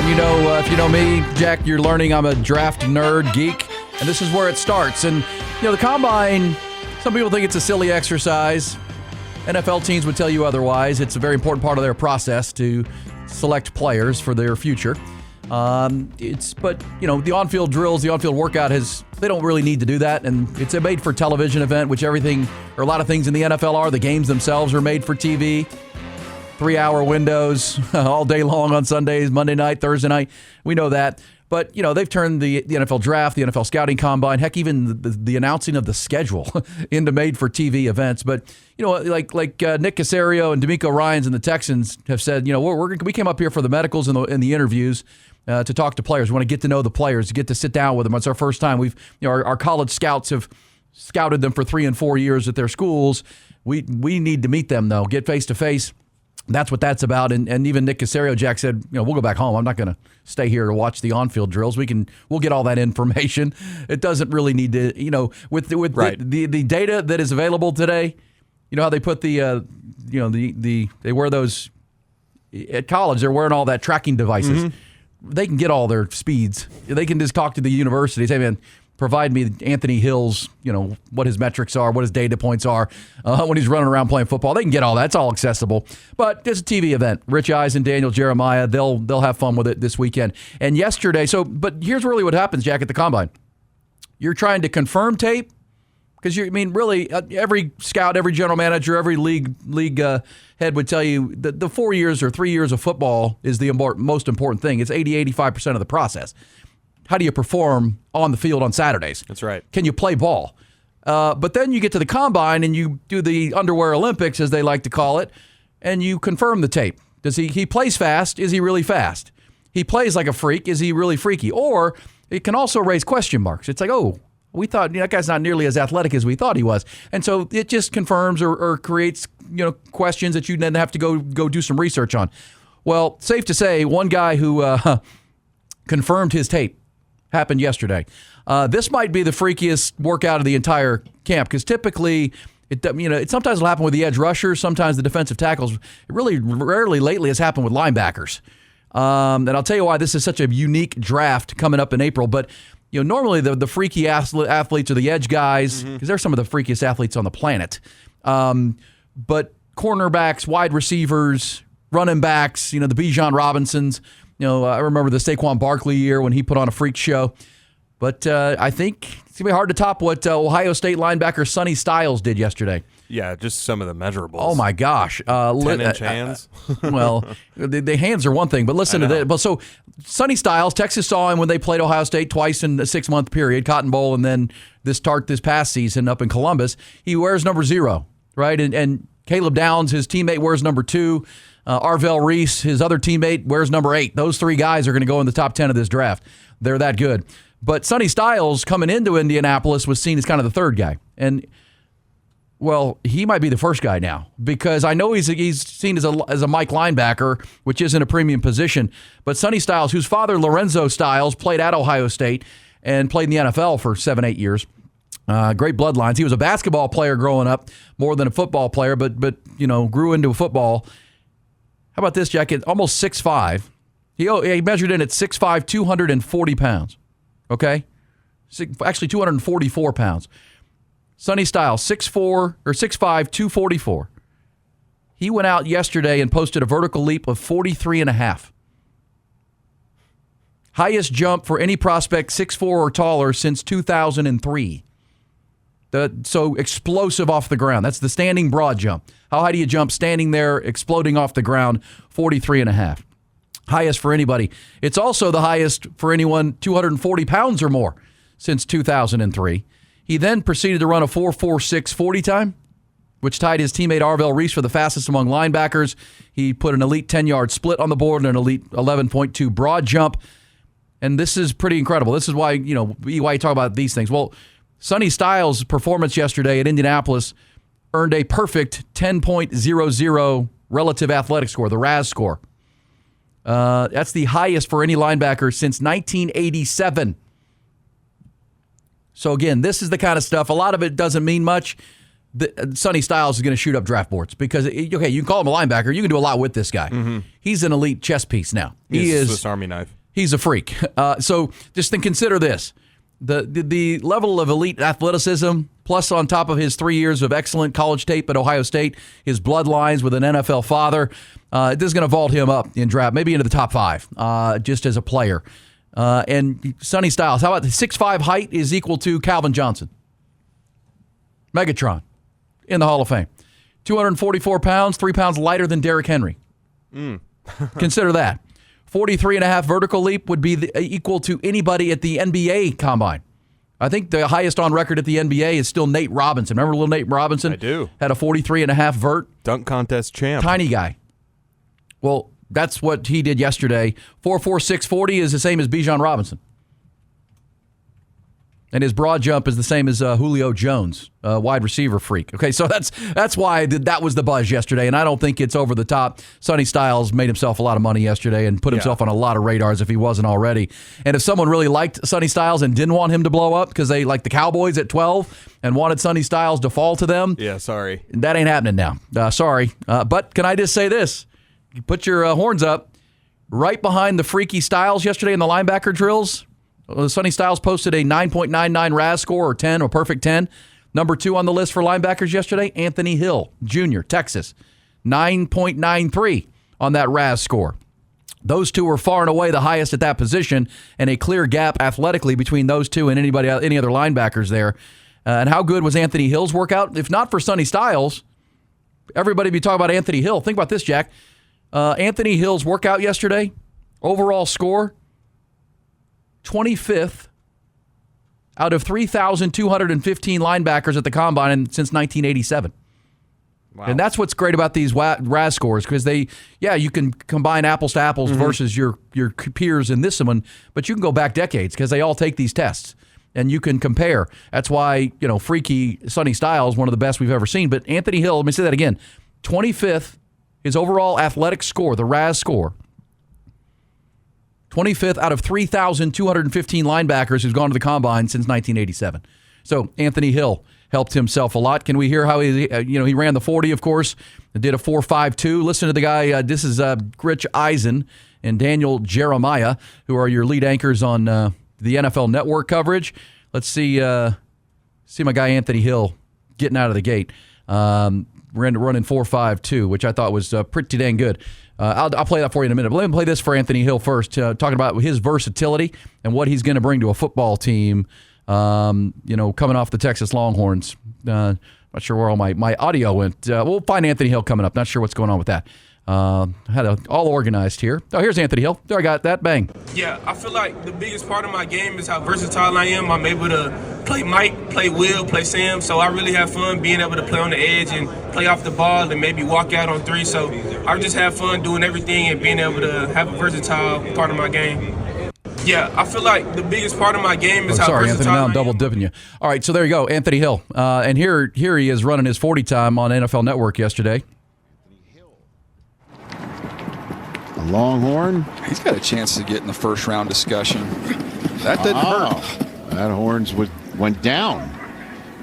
And if you know me, Jack, you're learning I'm a draft nerd, geek, and this is where it starts. And, the Combine, some people think it's a silly exercise. NFL teams would tell you otherwise. It's a very important part of their process to select players for their future. But the on-field drills, the on-field workout they don't really need to do that. And it's a made-for-television event, which a lot of things in the NFL are. The games themselves are made for TV. 3-hour windows all day long on Sundays, Monday night, Thursday night. We know that. But, they've turned the NFL draft, the NFL scouting combine, heck, even the announcing of the schedule into made-for-TV events. But, like Nick Caserio and D'Amico Ryans and the Texans have said, we came up here for the medicals and the interviews to talk to players. We want to get to know the players, get to sit down with them. It's our first time. Our college scouts have scouted them for 3 and 4 years at their schools. We need to meet them, though, get face-to-face. That's what that's about. And even Nick Caserio, Jack said, we'll go back home. I'm not going to stay here to watch the on-field drills. We'll get all that information. It doesn't really need to, with right. the data that is available today, how they put they wear those at college, they're wearing all that tracking devices. Mm-hmm. They can get all their speeds. They can just talk to the universities. Hey, man, provide me Anthony Hill's, what his metrics are, what his data points are when he's running around playing football. They can get all that. It's all accessible. But it's a TV event. Rich Eisen and Daniel Jeremiah, they'll have fun with it this weekend. And yesterday, but here's really what happens, Jack, at the Combine. You're trying to confirm tape because really every scout, every general manager, every league head would tell you that the 4 years or 3 years of football is the most important thing. It's 85% of the process. How do you perform on the field on Saturdays? That's right. Can you play ball? But then you get to the Combine and you do the underwear Olympics, as they like to call it, and you confirm the tape. Does he plays fast? Is he really fast? He plays like a freak. Is he really freaky? Or it can also raise question marks. It's like, we thought that guy's not nearly as athletic as we thought he was. And so it just confirms or creates questions that you then have to go do some research on. Well, safe to say, one guy who confirmed his tape happened yesterday. This might be the freakiest workout of the entire camp because typically, it sometimes will happen with the edge rushers, sometimes the defensive tackles. It really rarely lately has happened with linebackers. And I'll tell you why this is such a unique draft coming up in April. But normally the freaky athletes are the edge guys because they're some of the freakiest athletes on the planet. But cornerbacks, wide receivers, running backs, the Bijan Robinsons. I remember the Saquon Barkley year when he put on a freak show. But I think it's going to be hard to top what Ohio State linebacker Sonny Styles did yesterday. Yeah, just some of the measurables. Oh, my gosh. 10-inch hands. Well, the hands are one thing, but listen to this. But so Sonny Styles, Texas saw him when they played Ohio State twice in a 6-month period, Cotton Bowl, and then this past season up in Columbus. He wears number 0, right? And Caleb Downs, his teammate, wears number 2. Arvell Reese, his other teammate, wears number 8. Those 3 guys are going to go in the top 10 of this draft. They're that good. But Sonny Styles, coming into Indianapolis, was seen as kind of the 3rd guy. And, well, he might be the 1st guy now because I know he's seen as a Mike linebacker, which isn't a premium position. But Sonny Styles, whose father, Lorenzo Styles, played at Ohio State and played in the NFL for 7-8 years. Great bloodlines. He was a basketball player growing up, more than a football player, but grew into football. How about this, Jack? Almost 6'5". He measured in at 6'5", 240 pounds. Okay? Actually, 244 pounds. Sonny Styles, 6'4", or 6'5", 244. He went out yesterday and posted a vertical leap of 43.5. Highest jump for any prospect 6'4" or taller since 2003. So explosive off the ground. That's the standing broad jump. How high do you jump standing there, exploding off the ground? 43.5. Highest for anybody. It's also the highest for anyone 240 pounds or more since 2003. He then proceeded to run a 4.46 40 time, which tied his teammate Arvell Reese for the fastest among linebackers. He put an elite 10-yard split on the board and an elite 11.2 broad jump. And this is pretty incredible. This is why, why you talk about these things. Well, Sonny Styles' performance yesterday at Indianapolis earned a perfect 10.00 relative athletic score, the RAS score. That's the highest for any linebacker since 1987. So again, this is the kind of stuff, a lot of it doesn't mean much, Sonny Styles is going to shoot up draft boards because, okay, you can call him a linebacker. You can do a lot with this guy. Mm-hmm. He's an elite chess piece now. He's a Swiss Army knife. He's a freak. So just consider this. The level of elite athleticism, plus on top of his 3 years of excellent college tape at Ohio State, his bloodlines with an NFL father, this is going to vault him up in draft, maybe into the top 5, just as a player. And Sonny Styles, how about the 6'5" height is equal to Calvin Johnson? Megatron in the Hall of Fame. 244 pounds, 3 pounds lighter than Derrick Henry. Consider that. 43.5 vertical leap would be equal to anybody at the NBA Combine. I think the highest on record at the NBA is still Nate Robinson. Remember little Nate Robinson? I do. Had a 43.5 vert. Dunk contest champ. Tiny guy. Well, that's what he did yesterday. 4.46 40 is the same as Bijan Robinson. And his broad jump is the same as Julio Jones, wide receiver freak. Okay, so that's why that was the buzz yesterday, and I don't think it's over the top. Sonny Styles made himself a lot of money yesterday and put himself on a lot of radars if he wasn't already. And if someone really liked Sonny Styles and didn't want him to blow up because they like the Cowboys at 12 and wanted Sonny Styles to fall to them, sorry. That ain't happening now. Sorry. But can I just say this? You put your horns up. Right behind the freaky Styles yesterday in the linebacker drills, Sonny Styles posted a 9.99 RAS score, or 10, or perfect 10. Number 2 on the list for linebackers yesterday, Anthony Hill, Jr., Texas. 9.93 on that RAS score. Those two are far and away the highest at that position, and a clear gap athletically between those two and any other linebackers there. And how good was Anthony Hill's workout? If not for Sonny Styles, everybody would be talking about Anthony Hill. Think about this, Jack. Anthony Hill's workout yesterday, overall score, 25th out of 3,215 linebackers at the Combine since 1987. Wow. And that's what's great about these RAS scores, because you can combine apples to apples versus your peers in this one, but you can go back decades because they all take these tests and you can compare. That's why, freaky Sonny Styles, one of the best we've ever seen. But Anthony Hill, let me say that again, 25th, his overall athletic score, the RAS score, 25th out of 3,215 linebackers who's gone to the Combine since 1987. So Anthony Hill helped himself a lot. Can we hear how he ran the 40, of course, and did a 4.52. Listen to the guy. This is Rich Eisen and Daniel Jeremiah, who are your lead anchors on the NFL Network coverage. Let's see my guy Anthony Hill getting out of the gate. Running 4.52, which I thought was pretty dang good. I'll play that for you in a minute. But let me play this for Anthony Hill first, talking about his versatility and what he's going to bring to a football team, coming off the Texas Longhorns. Not sure where all my audio went. We'll find Anthony Hill coming up. Not sure what's going on with that. Had it all organized here. Oh, here's Anthony Hill. There, I got that. Bang. Yeah, I feel like the biggest part of my game is how versatile I am. I'm able to play Mike, play Will, play Sam. So I really have fun being able to play on the edge and play off the ball and maybe walk out on 3. So I just have fun doing everything and being able to have a versatile part of my game. Yeah, I feel like the biggest part of my game is how versatile Anthony, now I'm double dipping you. All right, so there you go, Anthony Hill. And here he is running his 40 time on NFL Network yesterday. Longhorn. He's got a chance to get in the first round discussion. That didn't hurt. That horns went down,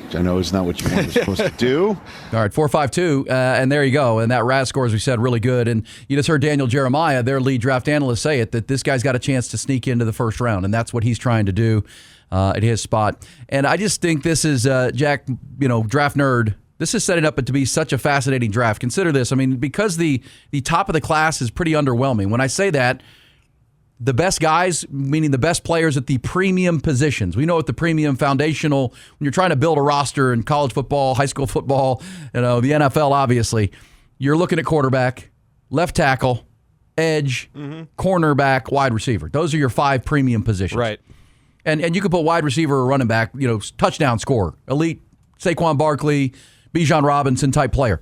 which I know is not what you were supposed to do. All right, 4.52, and there you go. And that RAS score, as we said, really good. And you just heard Daniel Jeremiah, their lead draft analyst, say it, that this guy's got a chance to sneak into the first round, and that's what he's trying to do at his spot. And I just think this is, Jack, draft nerd, this is setting up to be such a fascinating draft. Consider this. I mean, because the top of the class is pretty underwhelming. When I say that, the best guys, meaning the best players at the premium positions. We know at the premium foundational, when you're trying to build a roster in college football, high school football, the NFL, obviously, you're looking at quarterback, left tackle, edge, cornerback, wide receiver. Those are your 5 premium positions. Right. And you could put wide receiver or running back, touchdown scorer, elite, Saquon Barkley, Bijan Robinson type player.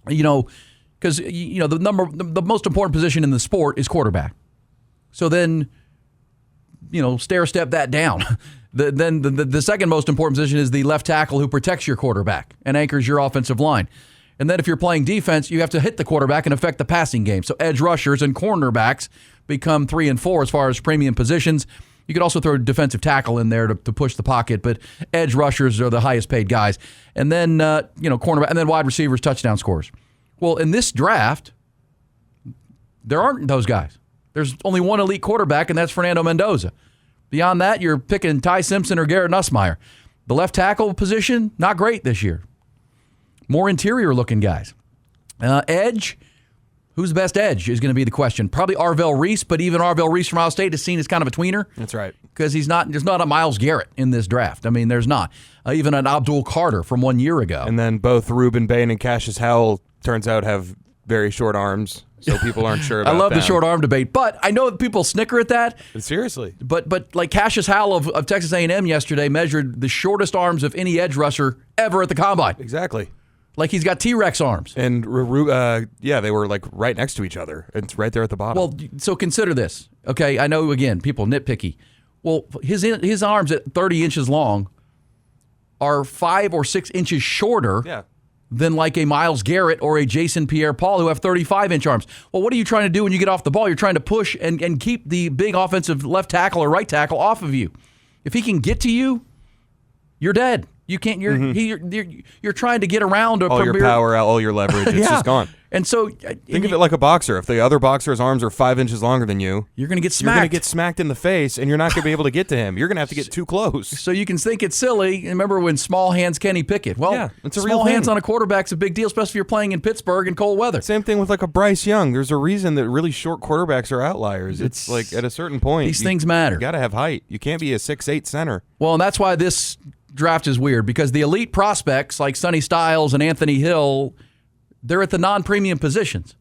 Because the most important position in the sport is quarterback. So then, stair step that down. Then the second most important position is the left tackle who protects your quarterback and anchors your offensive line. And then if you're playing defense, you have to hit the quarterback and affect the passing game. So edge rushers and cornerbacks become 3 and 4 as far as premium positions. You could also throw defensive tackle in there to push the pocket, but edge rushers are the highest paid guys. And then, cornerback, and then wide receivers, touchdown scorers. Well, in this draft, there aren't those guys. There's only one elite quarterback, and that's Fernando Mendoza. Beyond that, you're picking Ty Simpson or Garrett Nussmeier. The left tackle position, not great this year. More interior-looking guys. Edge, who's the best edge is going to be the question. Probably Arvell Reese, but even Arvell Reese from Ohio State is seen as kind of a tweener. That's right. Because there's not a Myles Garrett in this draft. I mean, there's not. Even an Abdul Carter from 1 year ago. And then both Reuben Bain and Cassius Howell, turns out, have very short arms. So people aren't sure about that. I love the short arm debate, but I know that people snicker at that. Seriously. But like Cassius Howell of Texas A&M yesterday measured the shortest arms of any edge rusher ever at the Combine. Exactly. Like he's got T-Rex arms. And, they were like right next to each other. It's right there at the bottom. Well, so consider this. Okay, I know, again, people nitpicky. Well, his arms at 30 inches long are 5 or 6 inches shorter than like a Myles Garrett or a Jason Pierre-Paul who have 35-inch arms. Well, what are you trying to do when you get off the ball? You're trying to push and keep the big offensive left tackle or right tackle off of you. If he can get to you, you're dead. You can't. You're trying to get around all your power, all your leverage. It's just gone. And so think of it like a boxer. If the other boxer's arms are 5 inches longer than you, you're going to get smacked. You're going to get smacked in the face, and you're not going to be able to get to him. You're going to have to get too close. So you can think it's silly. Remember when small hands Kenny Pickett? Well, it's a real small hands thing. on a quarterback's a big deal, especially if you're playing in Pittsburgh in cold weather. Same thing with like a Bryce Young. There's a reason that really short quarterbacks are outliers. It's like at a certain point, these things matter. You got to have height. You can't be a 6'8" center. Well, and that's why this draft is weird, because the elite prospects like Sonny Styles and Anthony Hill, they're at the non-premium positions.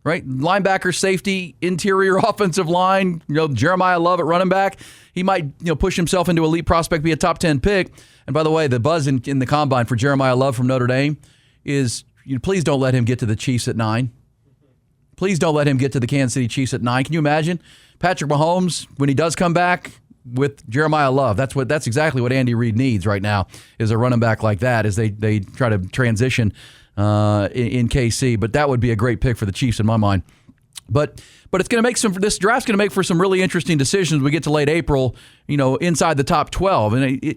Right? Linebacker, safety, interior offensive line, Jeremiah Love at running back. He might, push himself into elite prospect, be a top 10 pick. And by the way, the buzz in the Combine for Jeremiah Love from Notre Dame is, please don't let him get to the Chiefs at 9. Please don't let him get to the Kansas City Chiefs at 9. Can you imagine Patrick Mahomes, when he does come back with Jeremiah Love? That's exactly what Andy Reid needs right now, is a running back like that as they try to transition in KC. But that would be a great pick for the Chiefs in my mind. But it's going to make this draft's going to make for some really interesting decisions when we get to late April, inside the top 12. And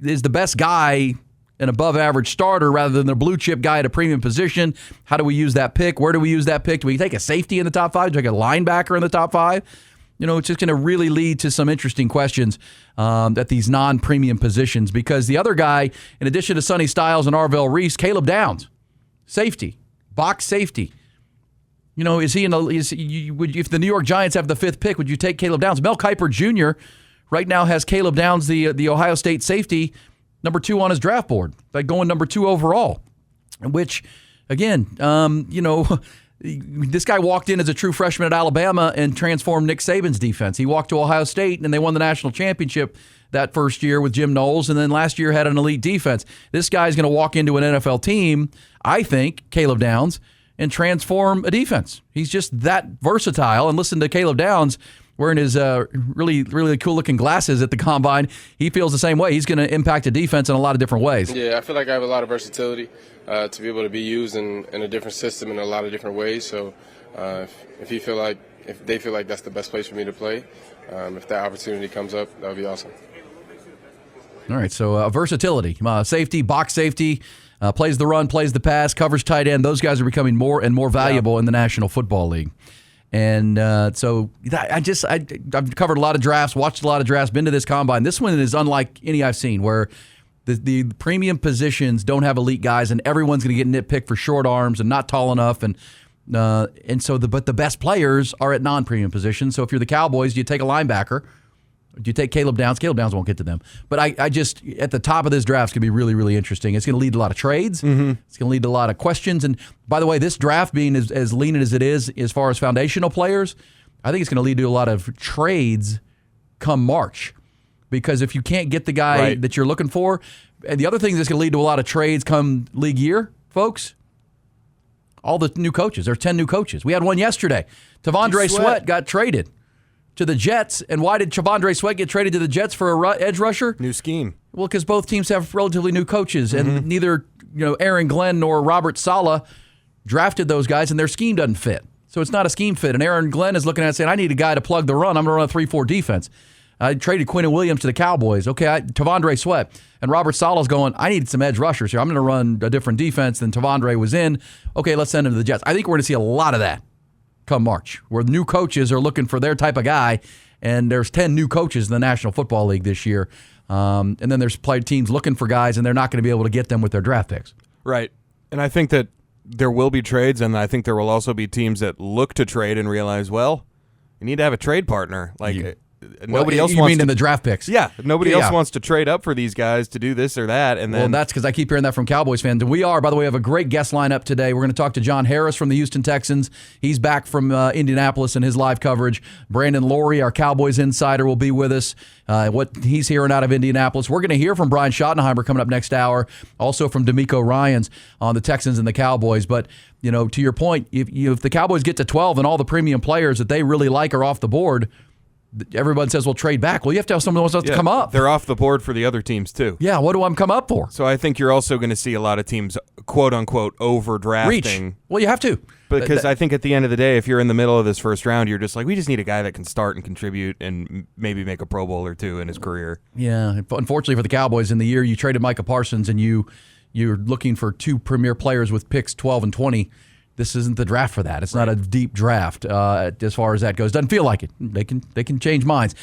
is the best guy an above average starter rather than the blue chip guy at a premium position? How do we use that pick? Where do we use that pick? Do we take a safety in the top 5? Do we take a linebacker in the top 5? It's just going to really lead to some interesting questions at these non-premium positions, because the other guy, in addition to Sonny Styles and Arvell Reese, Caleb Downs, safety, box safety. Is he if the New York Giants have the 5th pick, would you take Caleb Downs? Mel Kiper Jr. right now has Caleb Downs, the Ohio State safety, number 2 on his draft board, like going number 2 overall, which, again, this guy walked in as a true freshman at Alabama and transformed Nick Saban's defense. He walked to Ohio State, and they won the national championship that first year with Jim Knowles, and then last year had an elite defense. This guy's going to walk into an NFL team, I think, Caleb Downs, and transform a defense. He's just that versatile. And listen to Caleb Downs wearing his really, really cool-looking glasses at the Combine. He feels the same way. He's going to impact a defense in a lot of different ways. Yeah, I feel like I have a lot of versatility to be able to be used in a different system in a lot of different ways. So if they feel like that's the best place for me to play, if that opportunity comes up, that would be awesome. All right, so versatility, safety, box safety, plays the run, plays the pass, covers tight end. Those guys are becoming more and more valuable in the National Football League. And so I've covered a lot of drafts, watched a lot of drafts, been to this Combine. This one is unlike any I've seen, where the premium positions don't have elite guys, and everyone's going to get nitpicked for short arms and not tall enough. But the best players are at non-premium positions. So if you're the Cowboys, do you take a linebacker? Do you take Caleb Downs? Caleb Downs won't get to them. But I just, at the top of this draft, is going to be really, really interesting. It's going to lead to a lot of trades. Mm-hmm. It's going to lead to a lot of questions. And by the way, this draft being as lean as it is as far as foundational players, I think it's going to lead to a lot of trades come March. Because if you can't get the guy that you're looking for, and the other thing that's going to lead to a lot of trades come league year, folks, all the new coaches. There's 10 new coaches. We had one yesterday. Tavondre Sweat got traded to the Jets. And why did Tavondre Sweat get traded to the Jets for a edge rusher? New scheme. Well, because both teams have relatively new coaches, and neither Aaron Glenn nor Robert Saleh drafted those guys, and their scheme doesn't fit. So it's not a scheme fit. And Aaron Glenn is looking at it saying, I need a guy to plug the run. I'm going to run a 3-4 defense. I traded Quinn Williams to the Cowboys. Okay, Tavondre Sweat. And Robert Sala's going, I need some edge rushers here. I'm going to run a different defense than Tavondre was in. Okay, let's send him to the Jets. I think we're going to see a lot of that come March, where new coaches are looking for their type of guy, and there's 10 new coaches in the National Football League this year. And then there's teams looking for guys, and they're not going to be able to get them with their draft picks. Right. And I think that there will be trades, and I think there will also be teams that look to trade and realize, well, you need to have a trade partner. Like, nobody else you wants mean to, in the draft picks. Yeah, nobody else wants to trade up for these guys to do this or that. And then, well, that's because I keep hearing that from Cowboys fans. And we are, by the way, have a great guest lineup today. We're going to talk to John Harris from the Houston Texans. He's back from Indianapolis in his live coverage. Brandon Laurie, our Cowboys insider, will be with us. What he's hearing out of Indianapolis. We're going to hear from Brian Schottenheimer coming up next hour. Also from D'Amico Ryans on the Texans and the Cowboys. But, to your point, if the Cowboys get to 12 and all the premium players that they really like are off the board, everyone says, well, trade back. Well, you have to have someone who wants to come up. They're off the board for the other teams, too. Yeah, what do I come up for? So I think you're also going to see a lot of teams, quote-unquote, overdrafting. Reach. Well, you have to. Because I think at the end of the day, if you're in the middle of this first round, you're just like, we just need a guy that can start and contribute and maybe make a Pro Bowl or two in his career. Yeah, unfortunately for the Cowboys, in the year you traded Micah Parsons and you're looking for two premier players with picks 12 and 20, this isn't the draft for that. It's not a deep draft as far as that goes. Doesn't feel like it. They can change minds.